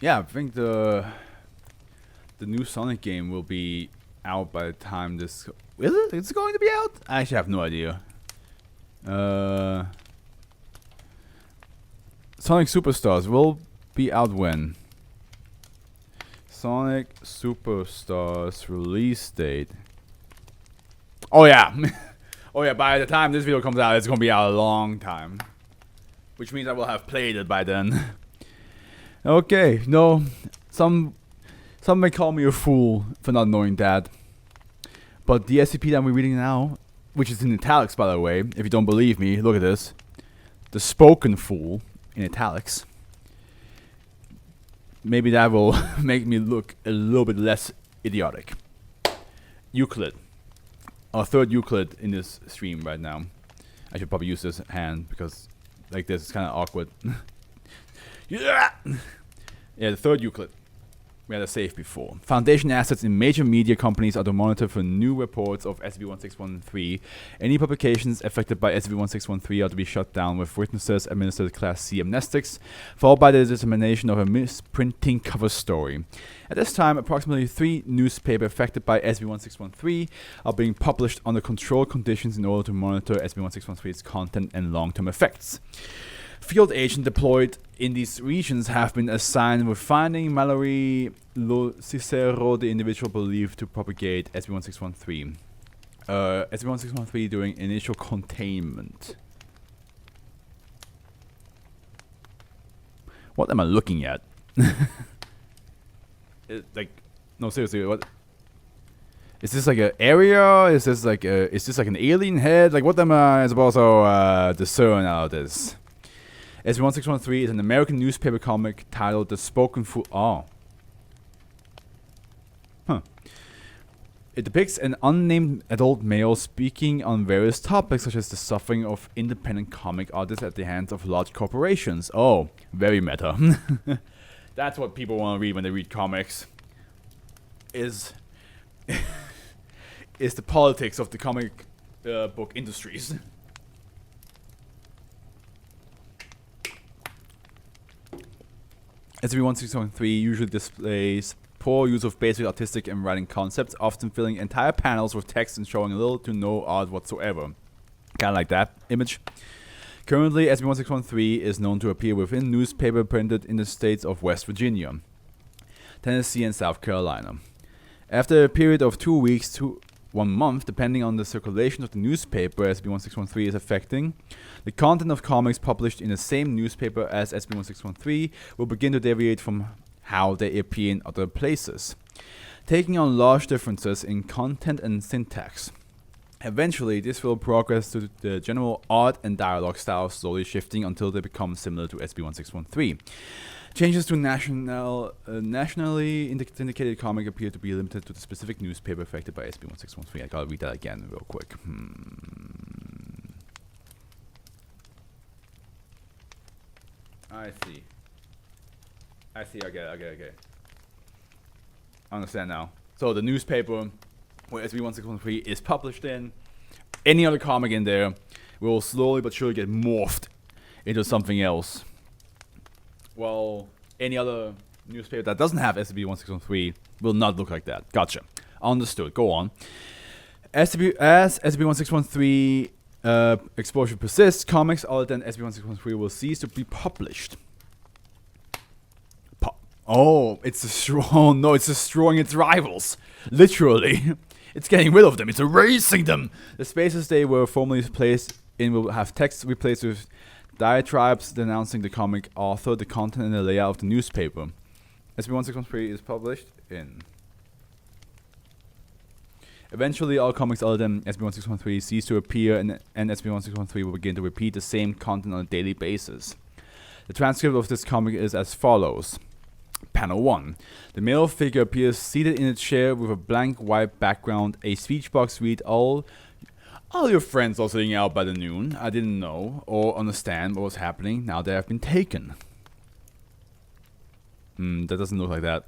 yeah, I think the new Sonic game will be out by the time this. Is it? It's going to be out? I actually have no idea. Sonic Superstars will be out when? Sonic Superstars release date. Oh yeah. Oh yeah, by the time this video comes out, it's gonna be out a long time. Which means I will have played it by then. Okay, no. Some may call me a fool for not knowing that. But the SCP that we're reading now, which is in italics by the way, if you don't believe me, look at this. The spoken fool in italics. Maybe that will make me look a little bit less idiotic. Euclid. Our third Euclid in this stream right now. I should probably use this hand because like this is kind of awkward. Yeah! Yeah, the third Euclid. We had a save before. Foundation assets in major media companies are to monitor for new reports of SCP-1613. Any publications affected by SCP-1613 are to be shut down with witnesses administered Class C amnestics, followed by the determination of a misprinting cover story. At this time, approximately 3 newspapers affected by SCP-1613 are being published under controlled conditions in order to monitor SCP-1613's content and long-term effects. Field agents deployed in these regions have been assigned with finding Mallory Cicero, the individual believed to propagate SCP-1613. SCP-1613 during initial containment. What am I looking at? No, seriously, what? Is this like an area? Is this like an alien head? Like, what am I supposed to discern out of this? SCP-1613 is an American newspaper comic titled The Spoken Fool. Oh. Huh. It depicts an unnamed adult male speaking on various topics such as the suffering of independent comic artists at the hands of large corporations. Oh, very meta. That's what people want to read when they read comics. Is the politics of the comic book industries. SCP-1613 usually displays poor use of basic artistic and writing concepts, often filling entire panels with text and showing little to no art whatsoever. Kinda like that image. Currently, SCP-1613 is known to appear within newspaper printed in the states of West Virginia, Tennessee, and South Carolina. After a period of 2 weeks to 1 month, depending on the circulation of the newspaper SCP-1613 is affecting, the content of comics published in the same newspaper as SCP-1613 will begin to deviate from how they appear in other places, taking on large differences in content and syntax. Eventually, this will progress to the general art and dialogue styles slowly shifting until they become similar to SCP-1613. Changes to nationally syndicated comic appear to be limited to the specific newspaper affected by SCP-1613. I gotta read that again real quick. I see, okay. I understand now. So the newspaper where SCP-1613 is published in, any other comic in there will slowly but surely get morphed into something else. Well, any other newspaper that doesn't have SCP-1613 will not look like that. Gotcha. Understood. Go on. As SCP-1613 exposure persists, comics other than SCP-1613 will cease to be published. Oh, it's destroying its rivals. Literally. It's getting rid of them. It's erasing them. The spaces they were formerly placed in will have text replaced with diatribes denouncing the comic author, the content, and the layout of the newspaper. SCP-1613 is published in. Eventually, all comics other than SCP-1613 cease to appear, and SCP-1613 will begin to repeat the same content on a daily basis. The transcript of this comic is as follows. Panel 1. The male figure appears seated in a chair with a blank white background. A speech box reads, All your friends are sitting out by the noon. I didn't know or understand what was happening. Now they have been taken. That doesn't look like that.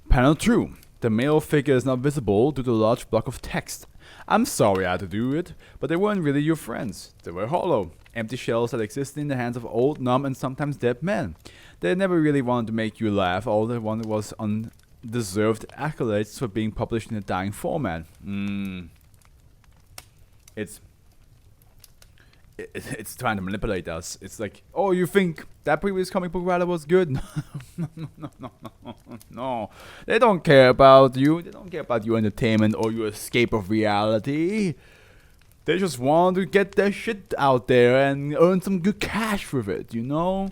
Panel 2. The male figure is not visible due to a large block of text. I'm sorry I had to do it, but they weren't really your friends. They were hollow. empty shells that existed in the hands of old, numb, and sometimes dead men. They never really wanted to make you laugh. All they wanted was undeserved accolades for being published in a dying format. It's trying to manipulate us. It's like, oh, you think that previous comic book writer was good? No. They don't care about you. They don't care about your entertainment or your escape of reality. They just want to get their shit out there and earn some good cash with it, you know?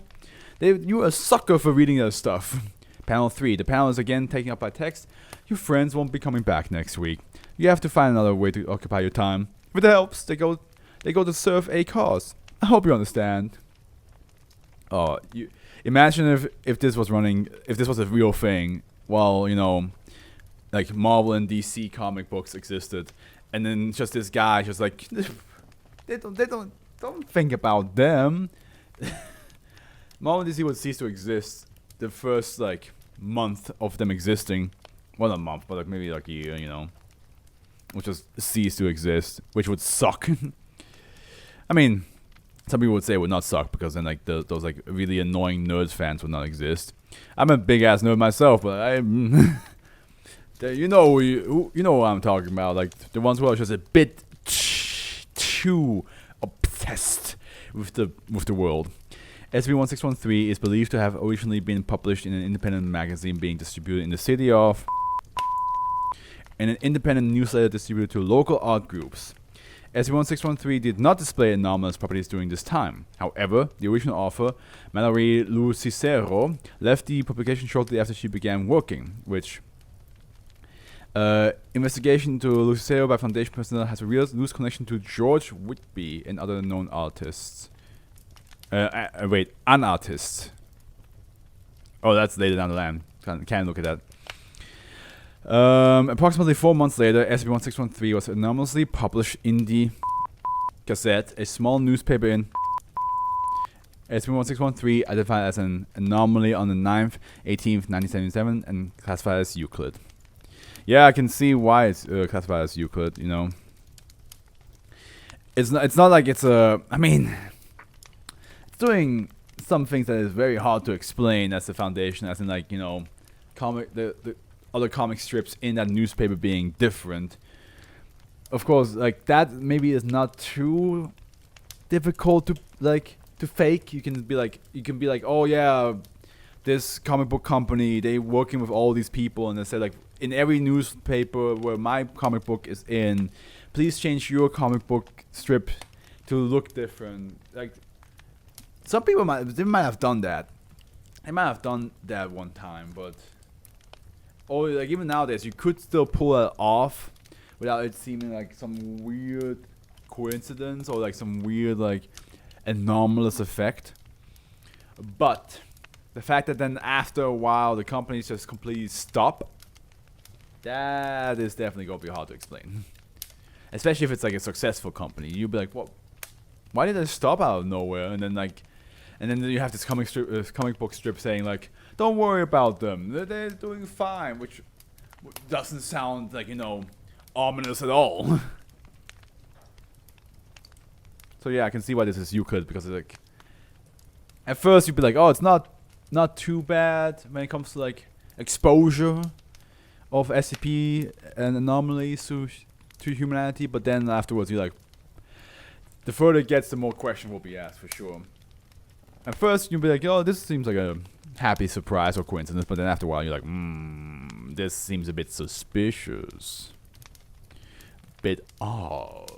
You're a sucker for reading their stuff. Panel 3. The panel is again taken up by text. Your friends won't be coming back next week. You have to find another way to occupy your time. If it helps, they go to serve a cause. I hope you understand. Oh, you imagine if this was a real thing. Well, you know, like Marvel and DC comic books existed, and then just this guy just like they don't think about them. Marvel and DC would cease to exist the first like month of them existing. Well, not a month, but like maybe like a year, you know, which just cease to exist, which would suck. I mean, some people would say it would not suck because then like those like really annoying nerd fans would not exist. I'm a big ass nerd myself, but you know what I'm talking about. Like the ones who are just a bit too obsessed with the world. SCP-1613 is believed to have originally been published in an independent magazine being distributed in the city of, and an independent newsletter distributed to local art groups. SCP-1613 did not display anomalous properties during this time. However, the original author, Mallory Lucicero, left the publication shortly after she began working, which investigation into Lucicero by Foundation personnel has revealed loose connection to George Whitby and other known artists. An artist. Oh, that's later down the line. Can't look at that. Approximately 4 months later, SCP-1613 was anomalously published in the Gazette, a small newspaper in SCP-1613, identified as an anomaly on the 9th, 18th, 1977, and classified as Euclid. Yeah, I can see why it's classified as Euclid, you know. It's not like it's a... I mean... It's doing some things that is very hard to explain as the Foundation, as in like, you know, the other comic strips in that newspaper being different. Of course, like that maybe is not too difficult to fake. You can be like, oh yeah, this comic book company, they working with all these people, and they say like, in every newspaper where my comic book is in, please change your comic book strip to look different. Like, some people might have done that. They might have done that one time, but like even nowadays, you could still pull it off without it seeming like some weird coincidence or like some weird like anomalous effect. But the fact that then after a while the companies just completely stop, that is definitely gonna be hard to explain. Especially if it's like a successful company, you'd be like, "What? Why did they stop out of nowhere?" And then you have this comic book strip saying like, "Don't worry about them. They're doing fine," which doesn't sound like, you know, ominous at all. So yeah, I can see why this is Euclid, because it's like, at first you'd be like, "Oh, it's not too bad when it comes to like exposure of SCP and anomalies to humanity," but then afterwards you're like, the further it gets, the more questions will be asked for sure. At first you'll be like, "Oh, this seems like a happy surprise or coincidence," but then after a while you're like, this seems a bit suspicious, bit odd.